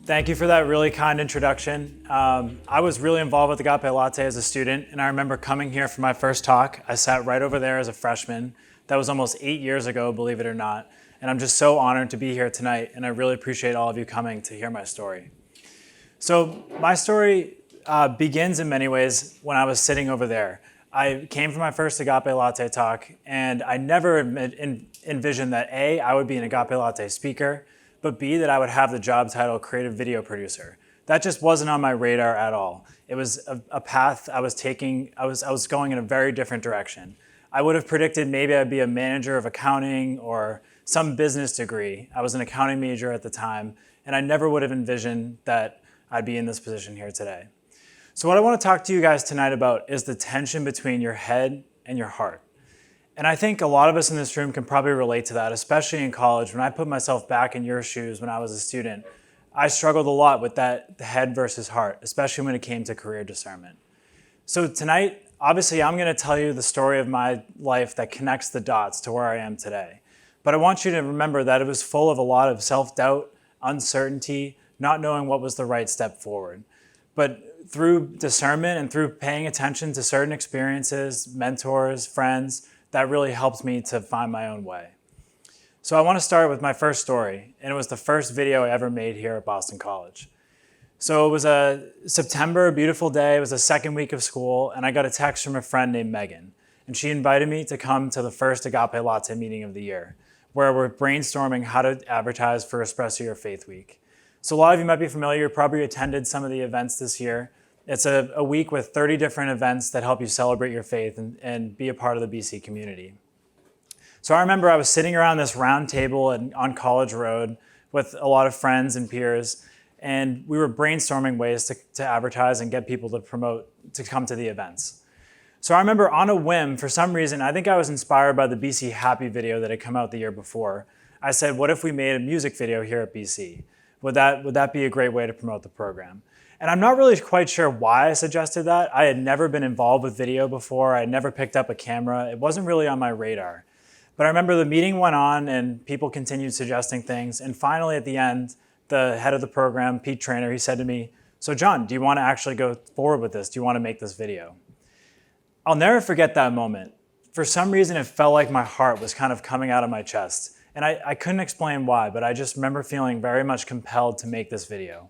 Thank you for that really kind introduction. I was really involved with Agape Latte as a student, and I remember coming here for my first talk. I sat right over there as a freshman. That was almost 8 years ago, believe it or not. And I'm just so honored to be here tonight, and I really appreciate all of you coming to hear my story. So my story begins in many ways when I was sitting over there. I came for my first Agape Latte talk, and I never envisioned that A, I would be an Agape Latte speaker, but B, that I would have the job title creative video producer. That just wasn't on my radar at all. It was a path I was taking. I was going in a very different direction. I would have predicted maybe I'd be a manager of accounting or some business degree. I was an accounting major at the time, and I never would have envisioned that I'd be in this position here today. So what I want to talk to you guys tonight about is the tension between your head and your heart. And I think a lot of us in this room can probably relate to that, especially in college. When I put myself back in your shoes when I was a student, I struggled a lot with that head versus heart, especially when it came to career discernment. So tonight, obviously, I'm going to tell you the story of my life that connects the dots to where I am today. But I want you to remember that it was full of a lot of self-doubt, uncertainty, not knowing what was the right step forward. But through discernment and through paying attention to certain experiences, mentors, friends, that really helped me to find my own way. So I want to start with my first story, and it was the first video I ever made here at Boston College. So it was a September, a beautiful day. It was the second week of school, and I got a text from a friend named Megan, and she invited me to come to the first Agape Latte meeting of the year, where we're brainstorming how to advertise for Espresso Your Faith Week. So a lot of you might be familiar, probably attended some of the events this year. It's a week with 30 different events that help you celebrate your faith and be a part of the BC community. So I remember I was sitting around this round table on College Road with a lot of friends and peers, and we were brainstorming ways to advertise and get people to come to the events. So I remember on a whim, for some reason, I think I was inspired by the BC Happy video that had come out the year before. I said, what if we made a music video here at BC? Would that be a great way to promote the program? And I'm not really quite sure why I suggested that. I had never been involved with video before. I had never picked up a camera. It wasn't really on my radar. But I remember the meeting went on and people continued suggesting things. And finally, at the end, the head of the program, Pete Trainer, he said to me, so John, do you want to actually go forward with this? Do you want to make this video? I'll never forget that moment. For some reason, it felt like my heart was kind of coming out of my chest. And I couldn't explain why, but I just remember feeling very much compelled to make this video.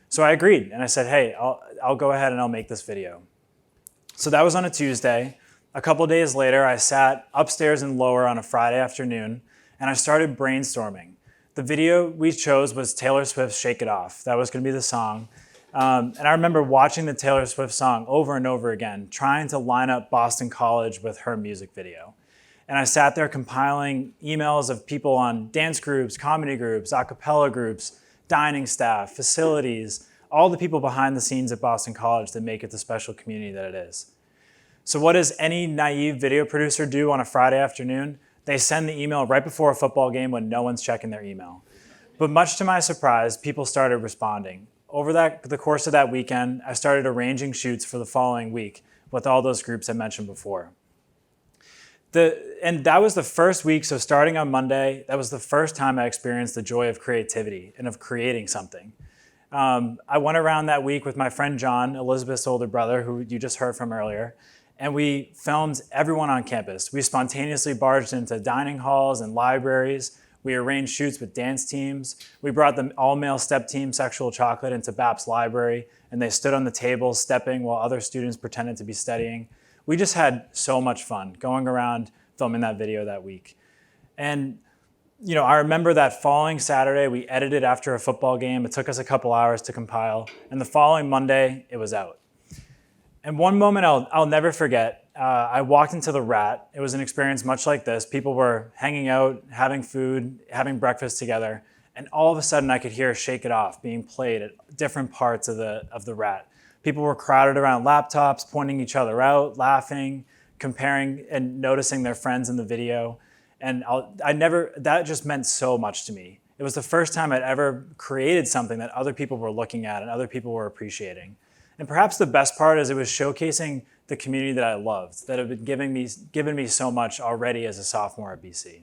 So I agreed, and I said, hey, I'll go ahead and I'll make this video. So that was on a Tuesday. A couple days later, I sat upstairs in Lower on a Friday afternoon, and I started brainstorming. The video we chose was Taylor Swift's Shake It Off. That was going to be the song. And I remember watching the Taylor Swift song over and over again, trying to line up Boston College with her music video. And I sat there compiling emails of people on dance groups, comedy groups, a cappella groups, dining staff, facilities, all the people behind the scenes at Boston College that make it the special community that it is. So what does any naive video producer do on a Friday afternoon? They send the email right before a football game when no one's checking their email. But much to my surprise, people started responding. Over the course of that weekend, I started arranging shoots for the following week with all those groups I mentioned before. And that was the first week, so starting on Monday, that was the first time I experienced the joy of creativity and of creating something. I went around that week with my friend John, Elizabeth's older brother, who you just heard from earlier, and we filmed everyone on campus. We spontaneously barged into dining halls and libraries. We arranged shoots with dance teams. We brought the all-male step team, Sexual Chocolate, into BAP's library, and they stood on the tables stepping while other students pretended to be studying. We just had so much fun going around filming that video that week. And I remember that following Saturday, we edited after a football game. It took us a couple hours to compile. And the following Monday, it was out. And one moment I'll never forget, I walked into the Rat. It was an experience much like this. People were hanging out, having food, having breakfast together. And all of a sudden, I could hear Shake It Off being played at different parts of the Rat. People were crowded around laptops, pointing each other out, laughing, comparing and noticing their friends in the video. And that just meant so much to me. It was the first time I'd ever created something that other people were looking at and other people were appreciating. And perhaps the best part is it was showcasing the community that I loved, that had been given me so much already as a sophomore at BC.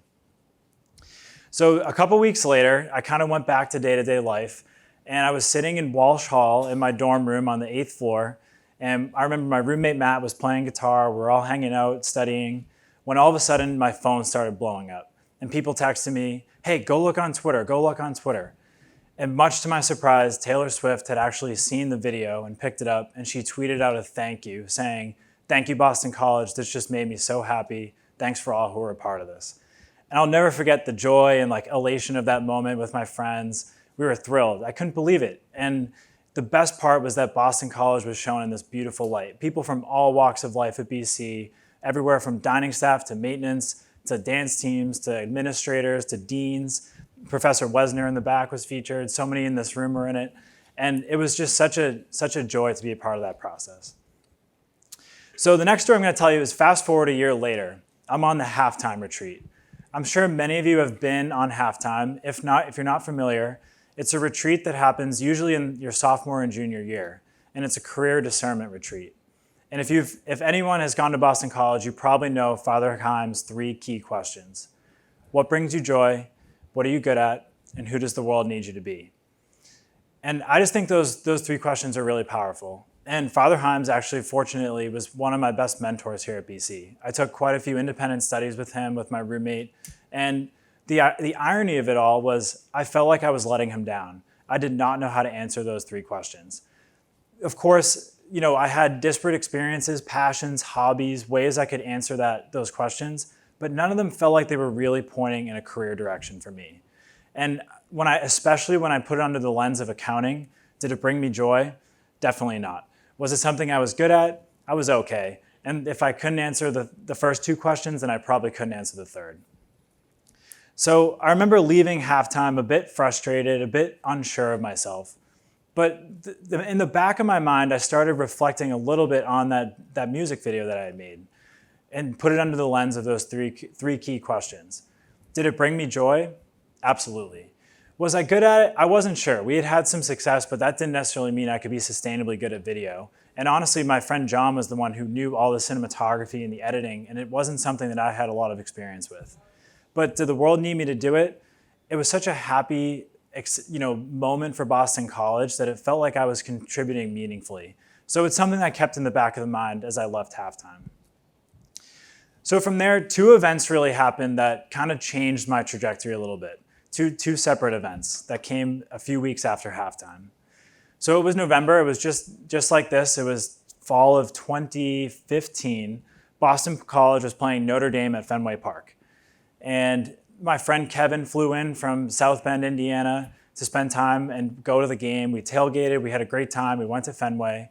So a couple weeks later, I kind of went back to day-to-day life. And I was sitting in Walsh Hall in my dorm room on the 8th floor. And I remember my roommate Matt was playing guitar. We're all hanging out, studying, when all of a sudden my phone started blowing up. And people texted me, hey, go look on Twitter, go look on Twitter. And much to my surprise, Taylor Swift had actually seen the video and picked it up, and she tweeted out a thank you, saying, thank you, Boston College. This just made me so happy. Thanks for all who were a part of this. And I'll never forget the joy and elation of that moment with my friends. We were thrilled. I couldn't believe it. And the best part was that Boston College was shown in this beautiful light. People from all walks of life at BC, everywhere from dining staff to maintenance, to dance teams, to administrators, to deans. Professor Wesner in the back was featured. So many in this room were in it. And it was just such a joy to be a part of that process. So the next story I'm going to tell you is fast forward a year later. I'm on the halftime retreat. I'm sure many of you have been on halftime. If you're not familiar, it's a retreat that happens usually in your sophomore and junior year. And it's a career discernment retreat. And if anyone has gone to Boston College, you probably know Father Heim's 3 key questions. What brings you joy? What are you good at? And who does the world need you to be? And I just think those 3 questions are really powerful. And Father Heim's actually, fortunately, was one of my best mentors here at BC. I took quite a few independent studies with him, with my roommate. And the irony of it all was I felt like I was letting him down. I did not know how to answer those 3 questions. Of course, I had disparate experiences, passions, hobbies, ways I could answer those questions, but none of them felt like they were really pointing in a career direction for me. And especially when I put it under the lens of accounting, did it bring me joy? Definitely not. Was it something I was good at? I was okay. And if I couldn't answer the first 2 questions, then I probably couldn't answer the third. So I remember leaving halftime a bit frustrated, a bit unsure of myself. But in the back of my mind, I started reflecting a little bit on that music video that I had made and put it under the lens of those three key questions. Did it bring me joy? Absolutely. Was I good at it? I wasn't sure. We had had some success, but that didn't necessarily mean I could be sustainably good at video. And honestly, my friend John was the one who knew all the cinematography and the editing, and it wasn't something that I had a lot of experience with. But did the world need me to do it? It was such a happy moment for Boston College that it felt like I was contributing meaningfully. So it's something I kept in the back of the mind as I left halftime. So from there, 2 events really happened that kind of changed my trajectory a little bit. Two separate events that came a few weeks after halftime. So it was November. It was just like this. It was fall of 2015. Boston College was playing Notre Dame at Fenway Park. And my friend Kevin flew in from South Bend, Indiana to spend time and go to the game. We tailgated. We had a great time. We went to Fenway.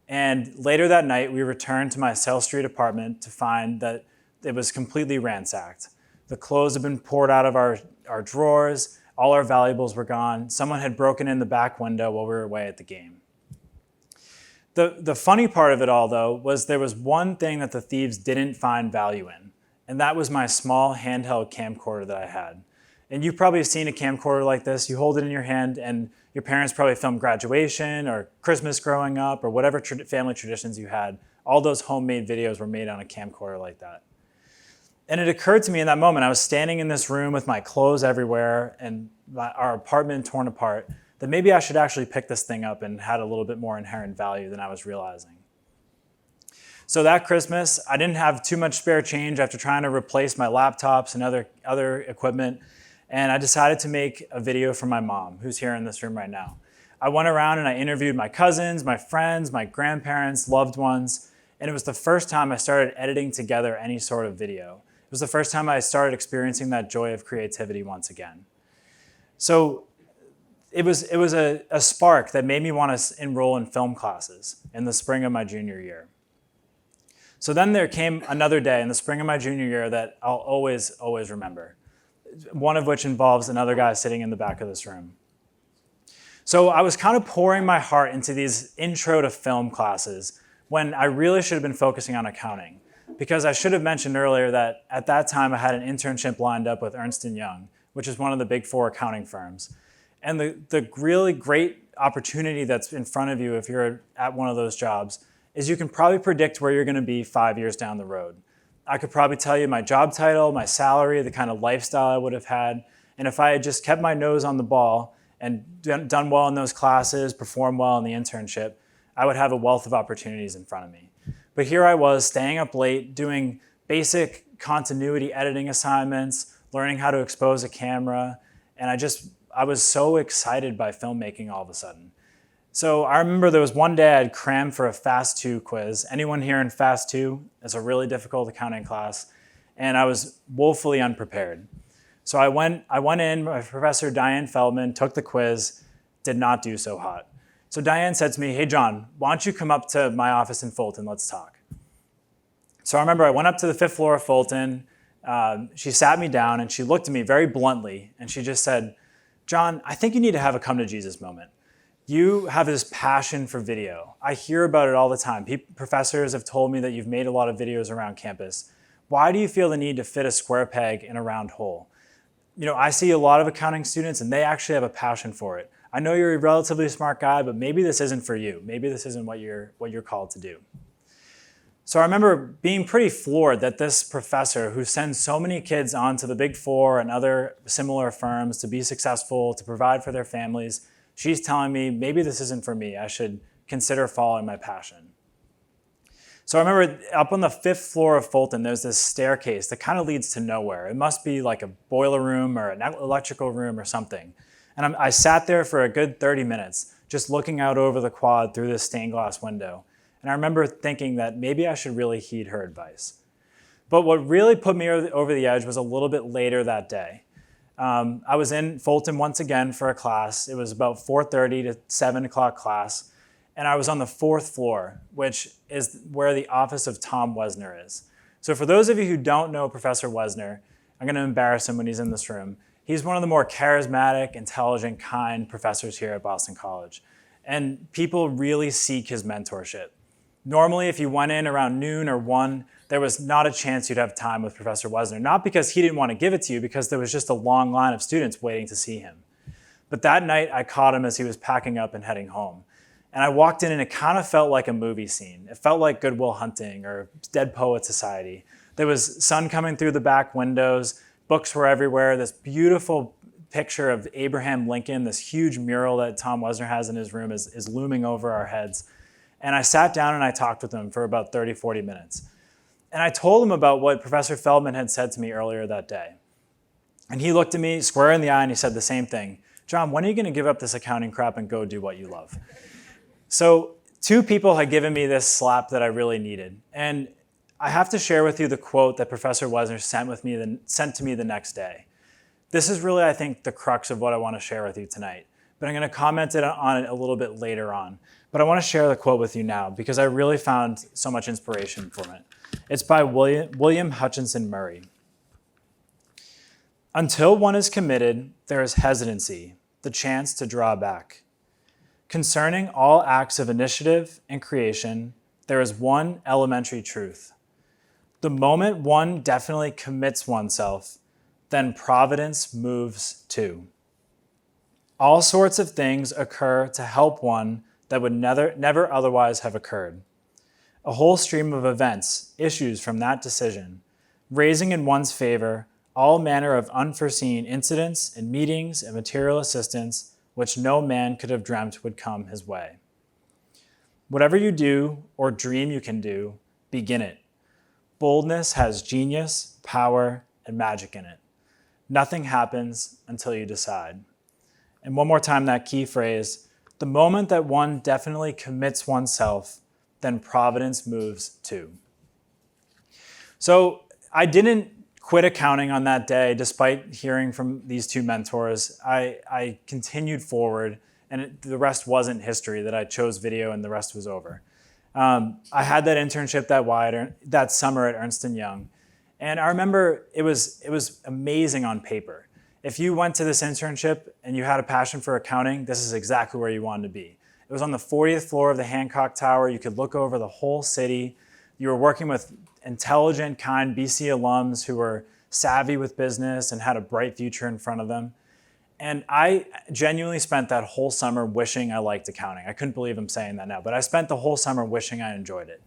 And later that night, we returned to my South Street apartment to find that it was completely ransacked. The clothes had been poured out of our drawers. All our valuables were gone. Someone had broken in the back window while we were away at the game. The funny part of it all, though, was there was one thing that the thieves didn't find value in, and that was my small handheld camcorder that I had. And you've probably seen a camcorder like this. You hold it in your hand, and your parents probably filmed graduation or Christmas growing up or whatever family traditions you had. All those homemade videos were made on a camcorder like that. And it occurred to me in that moment, I was standing in this room with my clothes everywhere and our apartment torn apart, that maybe I should actually pick this thing up and had a little bit more inherent value than I was realizing. So that Christmas, I didn't have too much spare change after trying to replace my laptops and other equipment. And I decided to make a video for my mom, who's here in this room right now. I went around and I interviewed my cousins, my friends, my grandparents, loved ones. And it was the first time I started editing together any sort of video. It was the first time I started experiencing that joy of creativity once again. So it was a spark that made me want to enroll in film classes in the spring of my junior year. So then there came another day in the spring of my junior year that I'll always remember, one of which involves another guy sitting in the back of this room. So I was kind of pouring my heart into these intro to film classes when I really should have been focusing on accounting, because I should have mentioned earlier that at that time I had an internship lined up with Ernst & Young, which is one of the big 4 accounting firms. And the really great opportunity that's in front of you if you're at one of those jobs is you can probably predict where you're going to be 5 years down the road. I could probably tell you my job title, my salary, the kind of lifestyle I would have had. And if I had just kept my nose on the ball and done well in those classes, performed well in the internship, I would have a wealth of opportunities in front of me. But here I was staying up late, doing basic continuity editing assignments, learning how to expose a camera, and I was so excited by filmmaking all of a sudden. So I remember there was one day I'd crammed for a Fast 2 quiz. Anyone here in Fast 2? It's a really difficult accounting class, and I was woefully unprepared. So I went in, my professor Diane Feldman took the quiz, did not do so hot. So Diane said to me, "Hey John, why don't you come up to my office in Fulton, let's talk." So I remember I went up to the 5th floor of Fulton, she sat me down and she looked at me very bluntly and she just said, "John, I think you need to have a come to Jesus moment. You have this passion for video. I hear about it all the time. Professors have told me that you've made a lot of videos around campus. Why do you feel the need to fit a square peg in a round hole? I see a lot of accounting students and they actually have a passion for it. I know you're a relatively smart guy, but maybe this isn't for you. Maybe this isn't what you're called to do." So I remember being pretty floored that this professor who sends so many kids on to the Big Four and other similar firms to be successful, to provide for their families, she's telling me maybe this isn't for me. I should consider following my passion. So I remember up on the 5th floor of Fulton, there's this staircase that kind of leads to nowhere. It must be like a boiler room or an electrical room or something. And I sat there for a good 30 minutes, just looking out over the quad through this stained glass window. And I remember thinking that maybe I should really heed her advice. But what really put me over the edge was a little bit later that day. I was in Fulton once again for a class. It was about 4:30 to 7 o'clock class. And I was on the 4th floor, which is where the office of Tom Wesner is. So for those of you who don't know Professor Wesner, I'm going to embarrass him when he's in this room. He's one of the more charismatic, intelligent, kind professors here at Boston College. And people really seek his mentorship. Normally, if you went in around noon or 1, there was not a chance you'd have time with Professor Wesner, not because he didn't want to give it to you, because there was just a long line of students waiting to see him. But that night, I caught him as he was packing up and heading home. And I walked in and it kind of felt like a movie scene. It felt like Good Will Hunting or Dead Poet Society. There was sun coming through the back windows, books were everywhere, this beautiful picture of Abraham Lincoln, this huge mural that Tom Wesner has in his room is looming over our heads. And I sat down and I talked with him for about 30, 40 minutes. And I told him about what Professor Feldman had said to me earlier that day. And he looked at me square in the eye and he said the same thing. "John, when are you going to give up this accounting crap and go do what you love?" So 2 people had given me this slap that I really needed. And I have to share with you the quote that Professor Wesner sent to me the next day. This is really, I think, the crux of what I want to share with you tonight. But I'm going to comment on it a little bit later on. But I want to share the quote with you now because I really found so much inspiration from it. It's by William Hutchinson Murray. "Until one is committed, there is hesitancy, the chance to draw back. Concerning all acts of initiative and creation, there is one elementary truth. The moment one definitely commits oneself, then providence moves too. All sorts of things occur to help one that would never otherwise have occurred. A whole stream of events issues from that decision, raising in one's favor all manner of unforeseen incidents and meetings and material assistance which no man could have dreamt would come his way. Whatever you do or dream you can do, begin it. Boldness has genius, power, and magic in it. Nothing happens until you decide." And one more time, that key phrase, the moment that one definitely commits oneself, then providence moves too. So I didn't quit accounting on that day, despite hearing from these 2 mentors. I continued forward, and the rest wasn't history, that I chose video and the rest was over. I had that internship that summer at Ernst & Young. And I remember it was amazing on paper. If you went to this internship and you had a passion for accounting, this is exactly where you wanted to be. It was on the 40th floor of the Hancock Tower. You could look over the whole city. You were working with intelligent, kind BC alums who were savvy with business and had a bright future in front of them. And I genuinely spent that whole summer wishing I liked accounting. I couldn't believe I'm saying that now, but I spent the whole summer wishing I enjoyed it.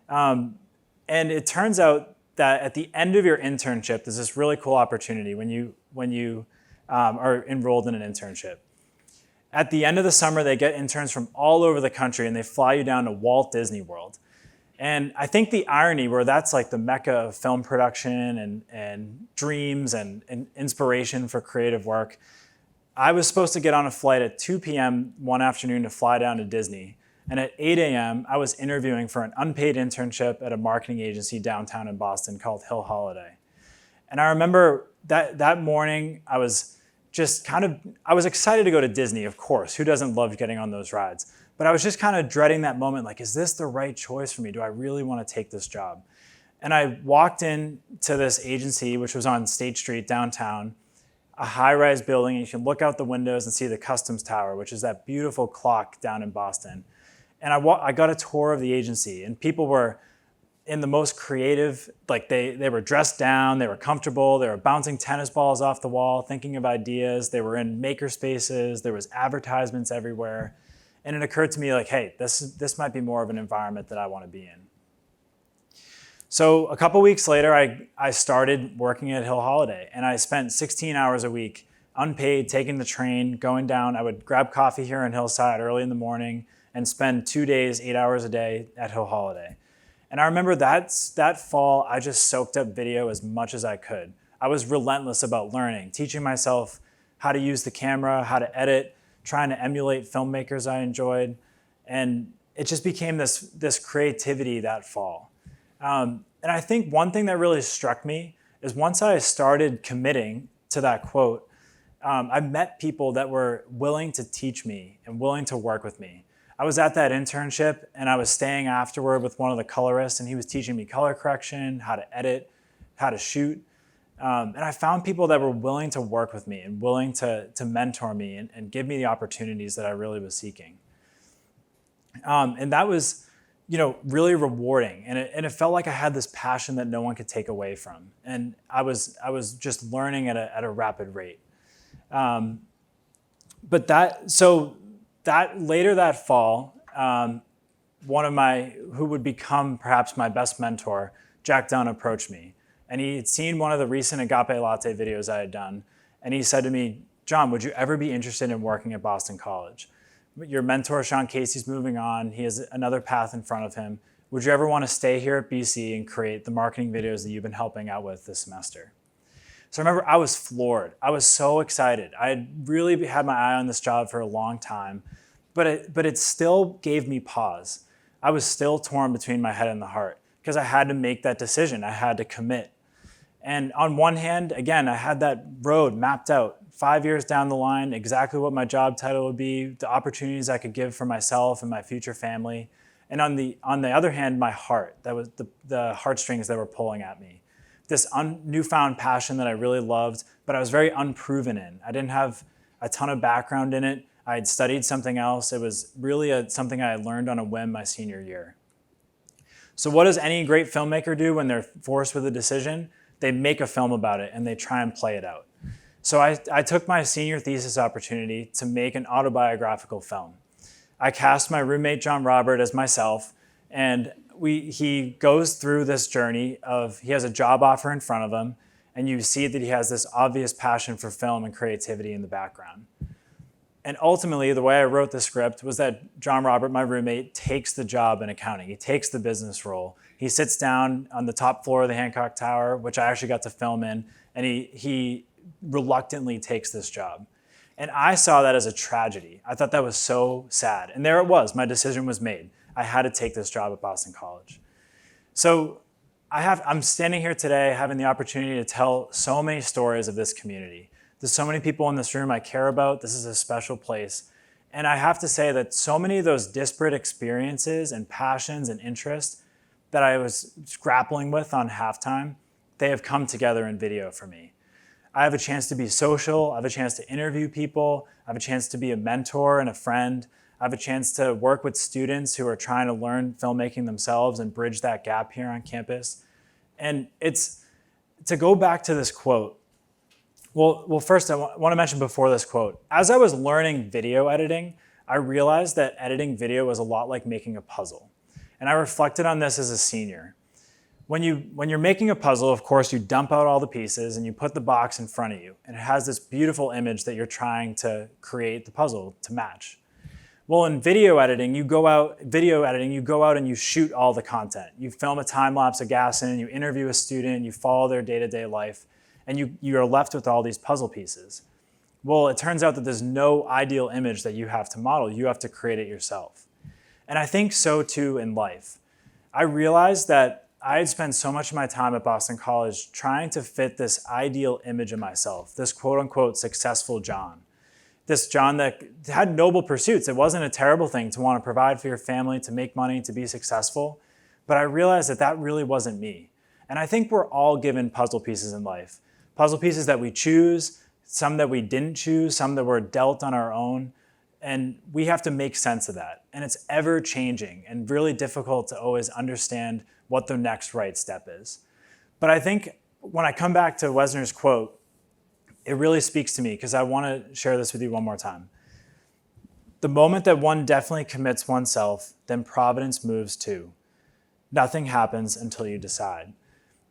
And it turns out that at the end of your internship, there's this really cool opportunity when you are enrolled in an internship. At the end of the summer, they get interns from all over the country and they fly you down to Walt Disney World. And I think the irony where that's like the mecca of film production and dreams and inspiration for creative work, I was supposed to get on a flight at 2 p.m. one afternoon to fly down to Disney. And at 8 a.m., I was interviewing for an unpaid internship at a marketing agency downtown in Boston called Hill Holiday. And I remember that morning, I was excited to go to Disney, of course. Who doesn't love getting on those rides? But I was just kind of dreading that moment, like, is this the right choice for me? Do I really want to take this job? And I walked into this agency, which was on State Street downtown, a high-rise building, and you can look out the windows and see the Customs Tower, which is that beautiful clock down in Boston. And I got a tour of the agency, and people were in the most creative, like they were dressed down, they were comfortable, they were bouncing tennis balls off the wall, thinking of ideas, they were in maker spaces, there was advertisements everywhere. And it occurred to me like, hey, this might be more of an environment that I want to be in. So a couple weeks later, I started working at Hill Holiday, and I spent 16 hours a week, unpaid, taking the train, going down. I would grab coffee here in Hillside early in the morning and spend 2 days, 8 hours a day at Hill Holiday. And I remember that fall, I just soaked up video as much as I could. I was relentless about learning, teaching myself how to use the camera, how to edit, trying to emulate filmmakers I enjoyed. And it just became this creativity that fall. And I think one thing that really struck me is once I started committing to that quote, I met people that were willing to teach me and willing to work with me. I was at that internship and I was staying afterward with one of the colorists, and he was teaching me color correction, how to edit, how to shoot. And I found people that were willing to work with me and willing to mentor me and give me the opportunities that I really was seeking. And that was, really rewarding. And it felt like I had this passion that no one could take away from. And I was just learning at a rapid rate. Later that fall, who would become perhaps my best mentor, Jack Dunn, approached me. And he had seen one of the recent Agape Latte videos I had done. And he said to me, John, would you ever be interested in working at Boston College? Your mentor, Sean Casey's moving on. He has another path in front of him. Would you ever want to stay here at BC and create the marketing videos that you've been helping out with this semester? So I remember I was floored. I was so excited. I had really had my eye on this job for a long time, but it still gave me pause. I was still torn between my head and the heart because I had to make that decision. I had to commit. And on one hand, again, I had that road mapped out, 5 years down the line, exactly what my job title would be, the opportunities I could give for myself and my future family. And on the other hand, my heart, that was the heartstrings that were pulling at me. This newfound passion that I really loved, but I was very unproven in. I didn't have a ton of background in it. I had studied something else. It was really something I learned on a whim my senior year. So what does any great filmmaker do when they're forced with a decision? They make a film about it and they try and play it out. So I took my senior thesis opportunity to make an autobiographical film. I cast my roommate, John Robert, as myself, and he goes through this journey of, he has a job offer in front of him, and you see that he has this obvious passion for film and creativity in the background. And ultimately, the way I wrote the script was that John Robert, my roommate, takes the job in accounting. He takes the business role. He sits down on the top floor of the Hancock Tower, which I actually got to film in, and he reluctantly takes this job. And I saw that as a tragedy. I thought that was so sad. And there it was. My decision was made. I had to take this job at Boston College. So I'm standing here today having the opportunity to tell so many stories of this community. There's so many people in this room I care about. This is a special place. And I have to say that so many of those disparate experiences and passions and interests that I was grappling with on halftime, they have come together in video for me. I have a chance to be social. I have a chance to interview people. I have a chance to be a mentor and a friend. I have a chance to work with students who are trying to learn filmmaking themselves and bridge that gap here on campus. And it's to go back to this quote. Well, first I want to mention before this quote, as I was learning video editing, I realized that editing video was a lot like making a puzzle. And I reflected on this as a senior. When you're making a puzzle, of course, you dump out all the pieces and you put the box in front of you. And it has this beautiful image that you're trying to create the puzzle to match. Well, in video editing, you go out and you shoot all the content. You film a time lapse of Gasson, you interview a student, you follow their day-to-day life, and you are left with all these puzzle pieces. Well, it turns out that there's no ideal image that you have to model. You have to create it yourself. And I think so too in life. I realized that I had spent so much of my time at Boston College trying to fit this ideal image of myself, this quote unquote successful John. This John that had noble pursuits. It wasn't a terrible thing to want to provide for your family, to make money, to be successful. But I realized that that really wasn't me. And I think we're all given puzzle pieces in life. Puzzle pieces that we choose, some that we didn't choose, some that were dealt on our own. And we have to make sense of that. And it's ever changing and really difficult to always understand what the next right step is. But I think when I come back to Wesner's quote, it really speaks to me because I want to share this with you one more time. The moment that one definitely commits oneself, then providence moves too. Nothing happens until you decide.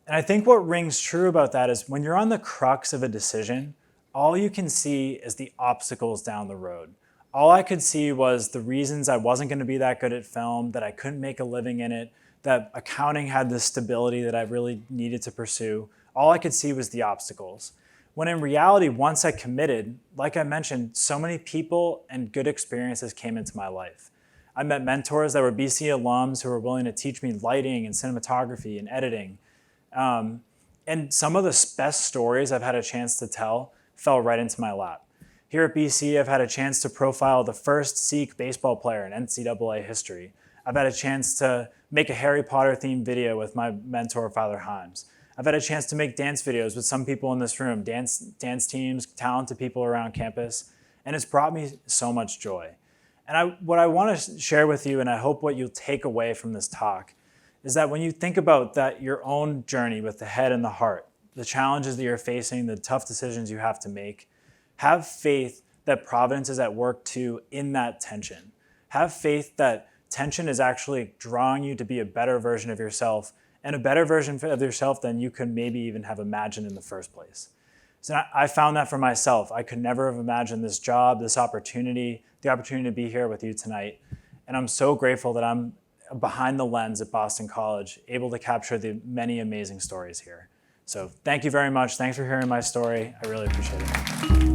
And I think what rings true about that is when you're on the crux of a decision, all you can see is the obstacles down the road. All I could see was the reasons I wasn't going to be that good at film, that I couldn't make a living in it, that accounting had the stability that I really needed to pursue. All I could see was the obstacles. When in reality, once I committed, like I mentioned, so many people and good experiences came into my life. I met mentors that were BC alums who were willing to teach me lighting and cinematography and editing. And some of the best stories I've had a chance to tell fell right into my lap. Here at BC, I've had a chance to profile the first Sikh baseball player in NCAA history. I've had a chance to make a Harry Potter themed video with my mentor, Father Himes. I've had a chance to make dance videos with some people in this room, dance teams, talented people around campus, and it's brought me so much joy. And what I want to share with you, and I hope what you'll take away from this talk, is that when you think about that, your own journey with the head and the heart, the challenges that you're facing, the tough decisions you have to make, have faith that providence is at work too in that tension. Have faith that tension is actually drawing you to be a better version of yourself, and a better version of yourself than you could maybe even have imagined in the first place. So I found that for myself. I could never have imagined this job, this opportunity, the opportunity to be here with you tonight. And I'm so grateful that I'm behind the lens at Boston College, able to capture the many amazing stories here. So thank you very much. Thanks for hearing my story. I really appreciate it.